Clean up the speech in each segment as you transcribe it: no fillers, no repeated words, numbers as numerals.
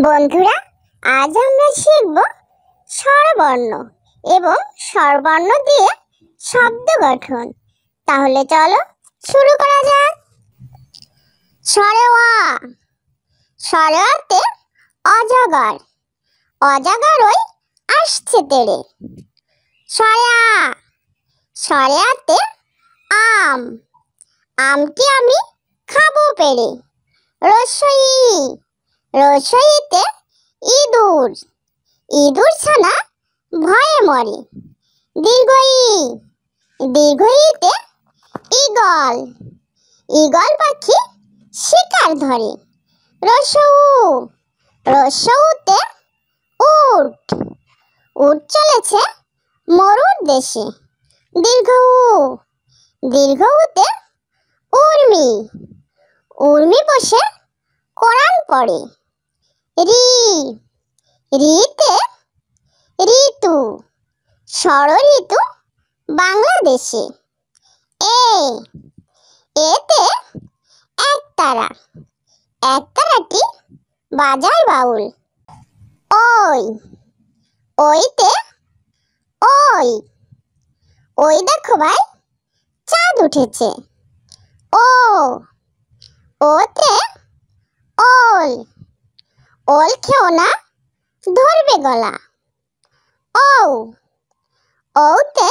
বন্ধুরা, আজ আমরা শিখব স্বরবর্ণ এবং স্বরবর্ণ দিয়ে শব্দ গঠন। তাহলে চলো শুরু করা যাক। স্বরে অ। স্বরে অতে অজগর, অজগরই আসছে তেড়ে। স্বরে আ। স্বরে আতে আম, আমটি আমি খাবো পেড়ে। রস্বই ই। রস্বইতে ইঁদুর, ইঁদুর ছানা ভয়ে মরে। দীর্ঘই। দীর্ঘইতে ঈগল, ঈগল পাখি শিকার ধরে। রস্বউ। রস্বউতে উট, উট চলেছে মরুর দেশে। দীর্ঘউ। দীর্ঘউতে উর্মি, উর্মি বসে কোরআন পড়ে। রি। রিতে ঋতু, ষড় ঋতু বাংলাদেশে। এ। এতে একতারা, একতারাটি বাজায় বাউল। ওই। ওইতে ওই, ওই দেখো ভাই চাঁদ উঠেছে। ও। ওতে ওল, ওল খেও না ধরবে গলা। ও। ওতে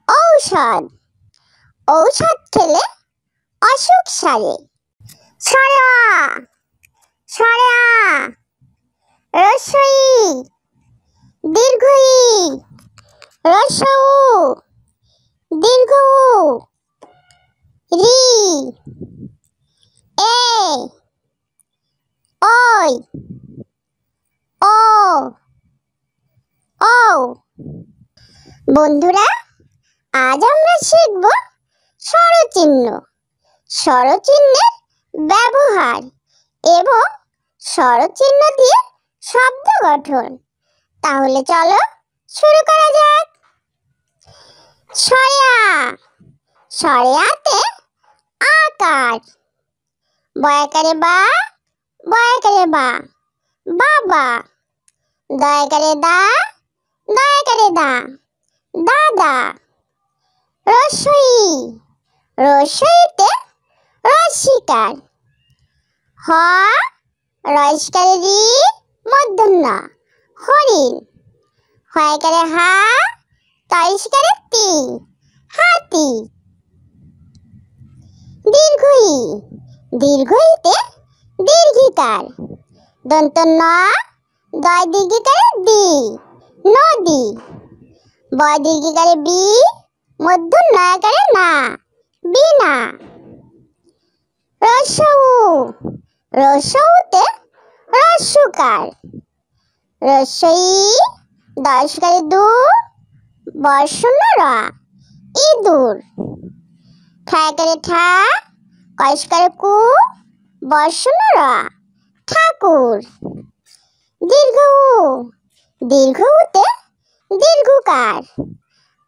ঔষধ, ঔষধ খেলে অসুখ সারে। স্বরে আ। স্বরে আ। রস্বই দীর্ঘই। রস্বউ দীর্ঘউ। রি। এ। ওই। ও। ও। বন্ধুরা, আজ আমরা শিখব স্বরচিহ্ন, স্বরচিহ্নের ব্যবহার এবং স্বরচিহ্ন দিয়ে শব্দ গঠন। তাহলে চলো শুরু করা যাক। স্বরে আ। স্বরে আতে আকার, বয়াকারে বা, বয়াকারে বা, বাবা। দয়াকারে দা, দয়াকারে দা, দাদা। রস্বই। রস্বইতে রস্যিকার। হ। রস্যিকারে রি, মূর্ধন্য হরিণ। হয়কারে হা, তয়স্কারে তি, হাতি। দীর্ঘই। দীর্ঘইতে দীর্ঘিকার। দন্ত ন, দয় দীর্ঘিকারে দি, নদী। বয় দীর্ঘিকারে বি, মধ্য নয়াকারে না, বিনা। রস্বউ। রস্বউতে রস্যকার। রস্বই দয়স্কারে দু, বর্ষণ্য র, ইঁদুর। ঠায়কারে ঠা, কয়স্কারে কু, বর্ষণ্য র, ঠাকুর। দীর্ঘউ। দীর্ঘউতে দীর্ঘকার।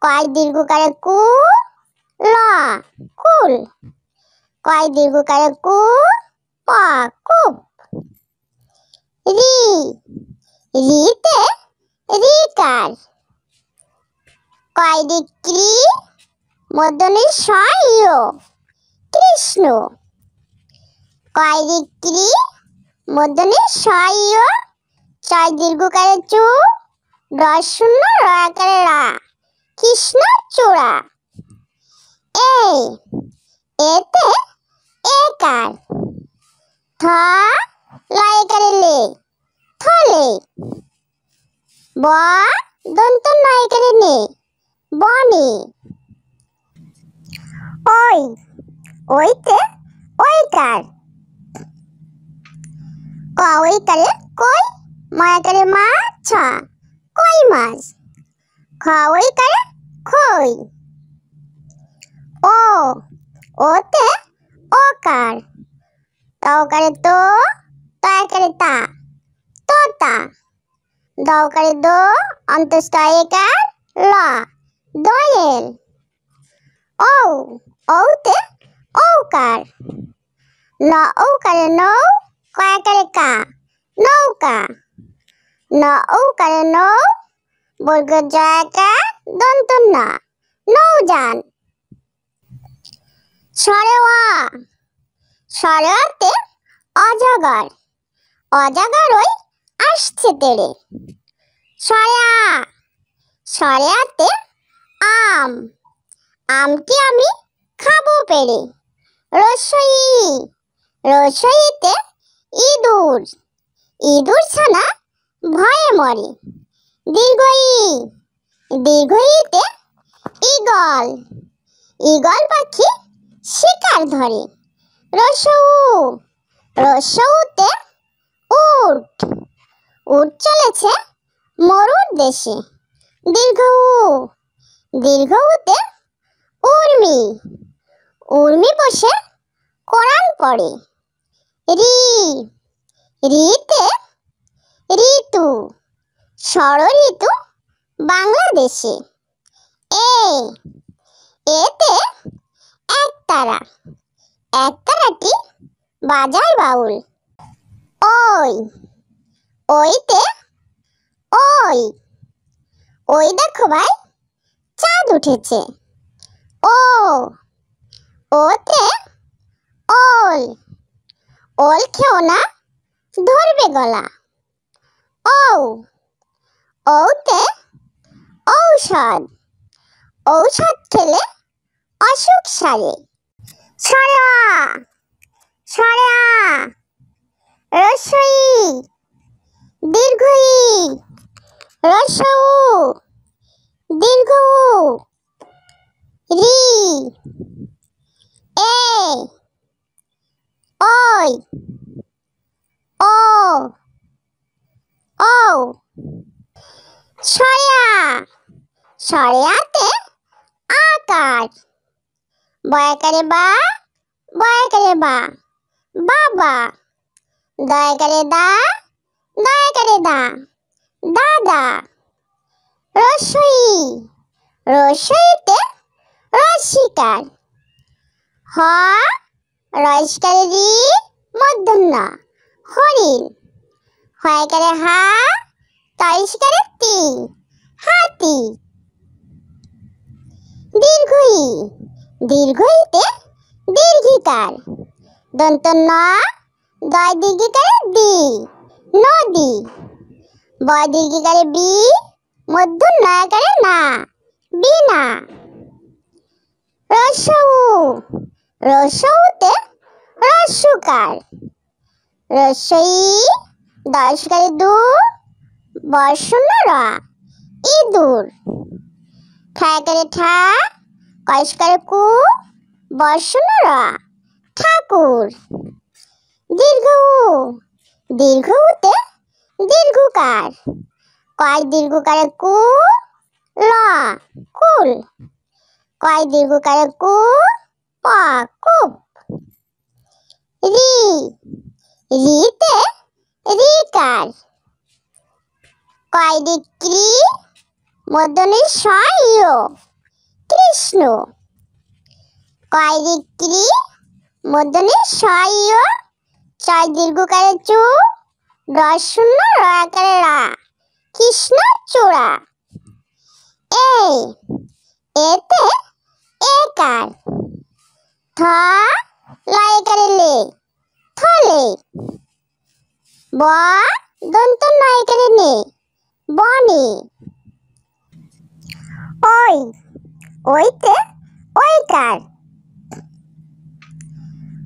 কয় দীর্ঘকারে কু, ল, কুল। কয় দীর্ঘকারে কু, প, কূপ। রি। রিতে রিকার। কয় রিক্রি, মধ্যনে স ইয়, কৃষ্ণ। কয় রিক্রি, মধ্যনে স ইয়, ছয় দীর্ঘকারে চু, রস্যূন্য রয়াকারে রা, কৃষ্ণ চূড়া। এ। এতে একার। থ। লয়কারে লে, থলে। ব। দন্ত নয়কারে নে, বনে। ওই। ওইতে ওইকার। ক ওইকারে কই, ময়াকারে মা, ছ, কই মাছ। খ ওইকারে খই। ও। ওতে ওকার। তকারে তো, তয়াকারে তা, তোতা। দকারে দো, অন্তস্থ একার, ল, দোয়েল। ঔ। ঔতে ঔকার। ন ঔকারে নৌ, কয়াকারে কা, নৌকা। নৌকারে নৌ, বর্গ জয়াকার দন্ত ন, নৌযান। স্বরে অ। স্বরে অতে অজগর। অজগর ওই আসছে তেড়ে। স্বরে আ। স্বরে আতে আম। আমটি আমি খাবো পেড়ে। রস্বই ই। রস্বইতে ইঁদুর। ইঁদুর ছানা ভয়ে মরে। দীর্ঘ ই। দীর্ঘ ইতে ঈগল। ঈগল পাখি শিকার ধরে। রস্য উ। রস্য উতে উট। উট চলেছে মরুর দেশে। দীর্ঘ উ। দীর্ঘ উতে উর্মি। উর্মি বসে কোরআন পড়ে। রি। রিতে ঋতু। ষড়ঋতু বাংলাদেশে। এ। এতে একতারা। একতারাটি বাজায় বাউল। ওই। ওইতে ওই। ওই দেখো ভাই চাঁদ উঠেছে। ও। ওতে ওল। ওল খেও না, ধরবে গলা। ও। ওতে ঔষধ। ঔষধ খেলে অসুখ সারে। স্বরে আ। স্বরে আ। রস্বই ই। দীর্ঘ ই। রস্য উ। দীর্ঘ উ। রি। এ। ওই। ও। ও। স্বরে আ। স্বরে আতে আকার। বয়াকারে বা। বয়াকারে বা। বাবা। দয়াকারে দা। দয়াকারে দা। দাদা। রস্বই ই। রস্বইতে রস্যিকার। হ। রস্যকারে রি, মূর্ধন্য ণ, হরিণ। হয়কারে হা। তয়স্কারে তি, হাতি। দীর্ঘ ই। দীর্ঘ ইতে দীর্ঘিকার। দন্ত ন। দয় দীর্ঘিকারে দি, নদী। বয় দীর্ঘিকারে বি, মূর্ধন্য ণয়কারে না, বিনা। রস্য উ। রস্য উতে রস্যকার। রস্যই ই। দয়স্বকারে দু, বর্ষণ্য র, ইঁদুর। ঠ্যাকারে ঠা। কয়স্কারে কু, বর্ষণ্য র, ঠাকুর। দীর্ঘ উ। দীর্ঘ উতে দীর্ঘকার। কয় দীর্ঘকারে কু, ল, কুল। কয় দীর্ঘকারে কু, প, কূপ। রি। রিতে ঋকার। কয় ঋক্রি, মূর্ধন্য ষ ইয়, কৃষ্ণ। কয় ঋক্রি, মূর্ধন্য ষ ইয়, চয় দীর্ঘকারে চু, রস্যণ্য রয়াকারে রা, কৃষ্ণ চূড়া। এ। এতে একার। থ। লয়কারে লে, থলে। ব। দন্ত নয়কারে নে, বনে। ওই। ওইতে ওইকার।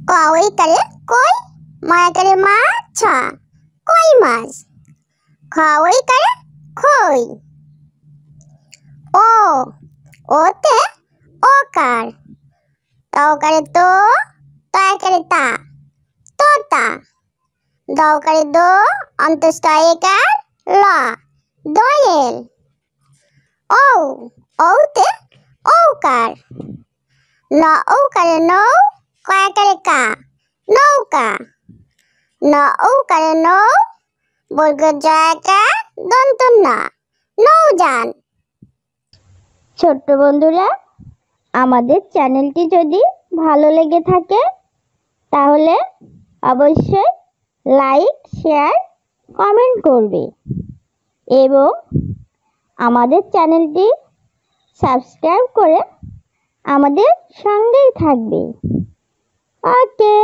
ক ওইকারে কই, ময়াকারে মা, ছ, কই মাছ। খ ওইকারে খই। ও। ওতে ওকার। তকারে তো, তয়াকারে তা, তোতা। দকারে দো, অন্তস্থ একার ল, দোয়েল। ও। ওতে ঔকার। ন ঔকারে নৌ, কয়াকারে কা, নৌকা। ন ঔকারে নৌ, বর্গ জয়াকার দন্ত ন, নৌযান। ছোট্ট বন্ধুরা, আমাদের চ্যানেলটি যদি ভালো লেগে থাকে তাহলে অবশ্যই লাইক, শেয়ার, কমেন্ট করবে এবং আমাদের চ্যানেলটি সাবস্ক্রাইব করে আমাদের সঙ্গেই থাকবে। ওকে।